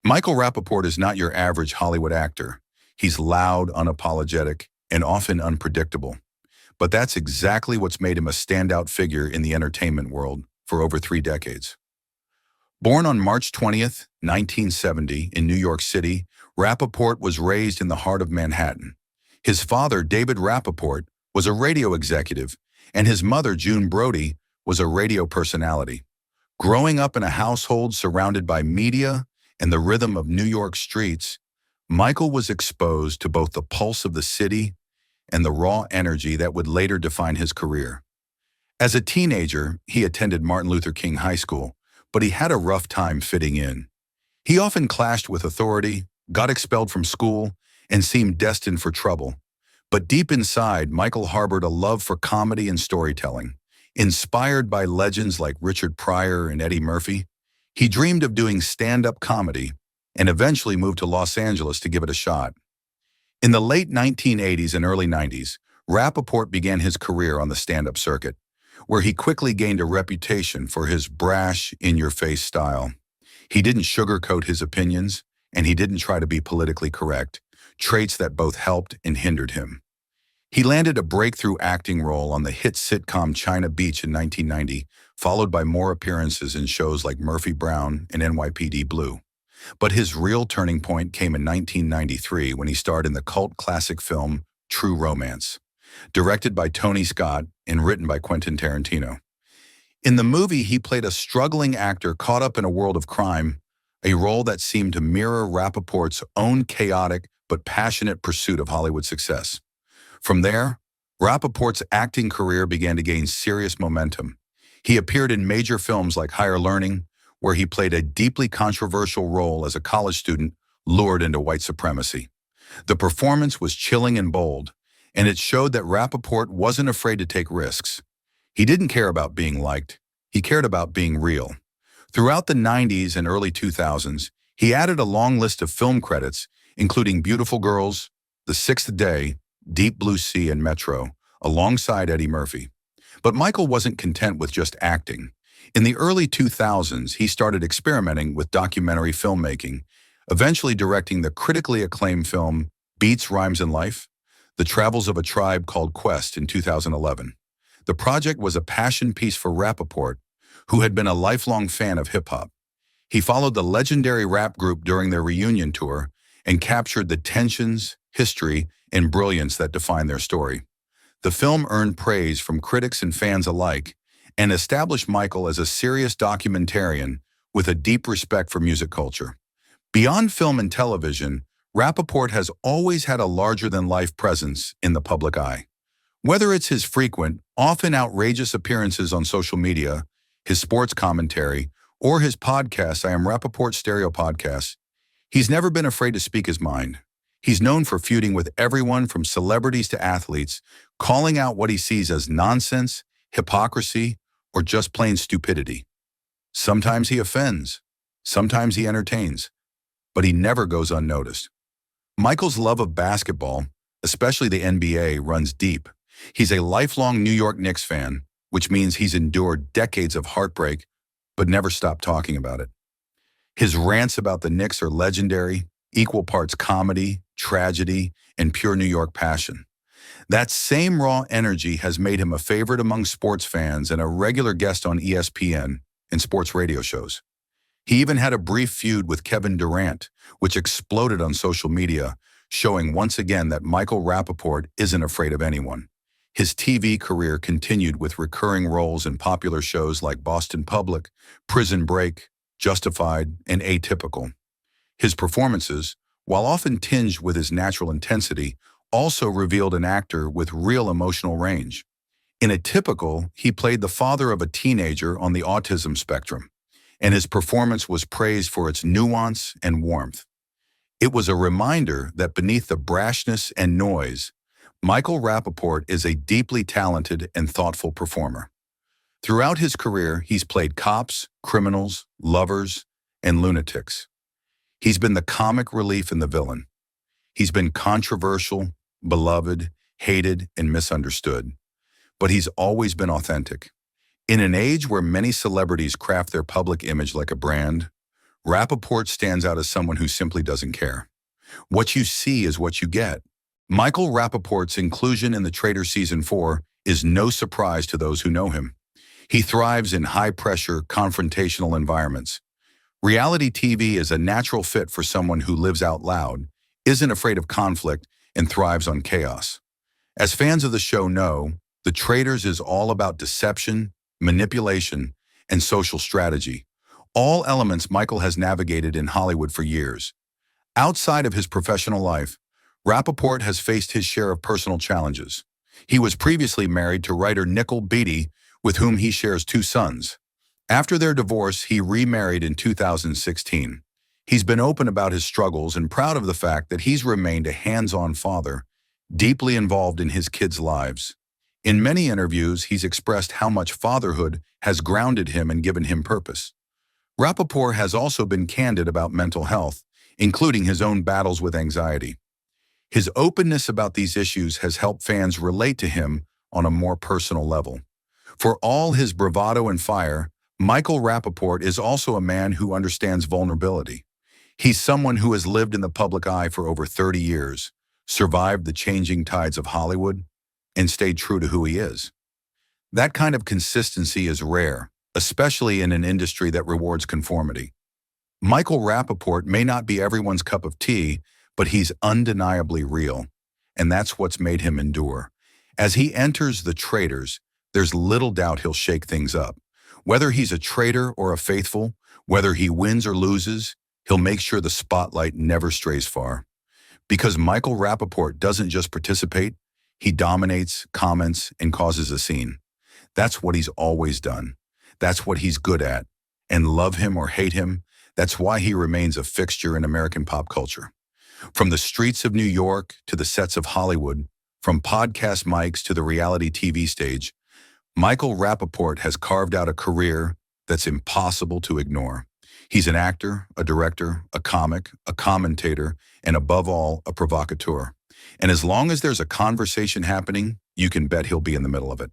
Michael Rapaport is not your average Hollywood actor. He's loud, unapologetic, and often unpredictable. But that's exactly what's made him a standout figure in the entertainment world for over 3 decades. Born on March 20th, 1970, in New York City, Rapaport was raised in the heart of Manhattan. His father, David Rapaport, was a radio executive, and his mother, June Brody, was a radio personality. Growing up in a household surrounded by media and the rhythm of New York streets, Michael was exposed to both the pulse of the city and the raw energy that would later define his career. As a teenager, he attended Martin Luther King High School, but he had a rough time fitting in. He often clashed with authority, got expelled from school, and seemed destined for trouble. But deep inside, Michael harbored a love for comedy and storytelling. Inspired by legends like Richard Pryor and Eddie Murphy, he dreamed of doing stand-up comedy and eventually moved to Los Angeles to give it a shot. In the late 1980s and early 90s, Rapaport began his career on the stand-up circuit, where he quickly gained a reputation for his brash, in-your-face style. He didn't sugarcoat his opinions, and he didn't try to be politically correct, traits that both helped and hindered him. He landed a breakthrough acting role on the hit sitcom China Beach in 1990, followed by more appearances in shows like Murphy Brown and NYPD Blue. But his real turning point came in 1993 when he starred in the cult classic film True Romance, directed by Tony Scott and written by Quentin Tarantino. In the movie, he played a struggling actor caught up in a world of crime, a role that seemed to mirror Rapaport's own chaotic but passionate pursuit of Hollywood success. From there, Rapaport's acting career began to gain serious momentum. He appeared in major films like Higher Learning, where he played a deeply controversial role as a college student lured into white supremacy. The performance was chilling and bold, and it showed that Rapaport wasn't afraid to take risks. He didn't care about being liked. He cared about being real. Throughout the 90s and early 2000s, he added a long list of film credits, including Beautiful Girls, The Sixth Day, Deep Blue Sea, and Metro, alongside Eddie Murphy. But Michael wasn't content with just acting. In the early 2000s, he started experimenting with documentary filmmaking, eventually directing the critically acclaimed film Beats, Rhymes, and Life, The Travels of a Tribe Called Quest in 2011. The project was a passion piece for Rapaport, who had been a lifelong fan of hip-hop. He followed the legendary rap group during their reunion tour and captured the tensions, history, and brilliance that define their story. The film earned praise from critics and fans alike and established Michael as a serious documentarian with a deep respect for music culture. Beyond film and television, Rapaport has always had a larger-than-life presence in the public eye. Whether it's his frequent, often outrageous appearances on social media, his sports commentary, or his podcast, I Am Rapaport Stereo Podcast, he's never been afraid to speak his mind. He's known for feuding with everyone from celebrities to athletes, calling out what he sees as nonsense, hypocrisy, or just plain stupidity. Sometimes he offends, sometimes he entertains, but he never goes unnoticed. Michael's love of basketball, especially the NBA, runs deep. He's a lifelong New York Knicks fan, which means he's endured decades of heartbreak, but never stopped talking about it. His rants about the Knicks are legendary, equal parts comedy, tragedy, and pure New York passion. That same raw energy has made him a favorite among sports fans and a regular guest on ESPN and sports radio shows. He even had a brief feud with Kevin Durant, which exploded on social media, showing once again that Michael Rapaport isn't afraid of anyone. His TV career continued with recurring roles in popular shows like Boston Public, Prison Break, Justified, and Atypical. His performances, while often tinged with his natural intensity, also revealed an actor with real emotional range. In Atypical, he played the father of a teenager on the autism spectrum, and his performance was praised for its nuance and warmth. It was a reminder that beneath the brashness and noise, Michael Rapaport is a deeply talented and thoughtful performer. Throughout his career, he's played cops, criminals, lovers, and lunatics. He's been the comic relief and the villain. He's been controversial, beloved, hated, and misunderstood. But he's always been authentic. In an age where many celebrities craft their public image like a brand, Rapaport stands out as someone who simply doesn't care. What you see is what you get. Michael Rapaport's inclusion in the Traitors Season 4 is no surprise to those who know him. He thrives in high-pressure, confrontational environments. Reality TV is a natural fit for someone who lives out loud, isn't afraid of conflict, and thrives on chaos. As fans of the show know, The Traitors is all about deception, manipulation, and social strategy, all elements Michael has navigated in Hollywood for years. Outside of his professional life, Rapaport has faced his share of personal challenges. He was previously married to writer Nicole Beatty, with whom he shares 2 sons. After their divorce, he remarried in 2016. He's been open about his struggles and proud of the fact that he's remained a hands-on father, deeply involved in his kids' lives. In many interviews, he's expressed how much fatherhood has grounded him and given him purpose. Rapaport has also been candid about mental health, including his own battles with anxiety. His openness about these issues has helped fans relate to him on a more personal level. For all his bravado and fire, Michael Rapaport is also a man who understands vulnerability. He's someone who has lived in the public eye for over 30 years, survived the changing tides of Hollywood, and stayed true to who he is. That kind of consistency is rare, especially in an industry that rewards conformity. Michael Rapaport may not be everyone's cup of tea, but he's undeniably real, and that's what's made him endure. As he enters the Traitors, there's little doubt he'll shake things up. Whether he's a traitor or a faithful, whether he wins or loses, he'll make sure the spotlight never strays far. Because Michael Rapaport doesn't just participate, he dominates, comments, and causes a scene. That's what he's always done. That's what he's good at. And love him or hate him, that's why he remains a fixture in American pop culture. From the streets of New York to the sets of Hollywood, from podcast mics to the reality TV stage, Michael Rapaport has carved out a career that's impossible to ignore. He's an actor, a director, a comic, a commentator, and above all, a provocateur. And as long as there's a conversation happening, you can bet he'll be in the middle of it.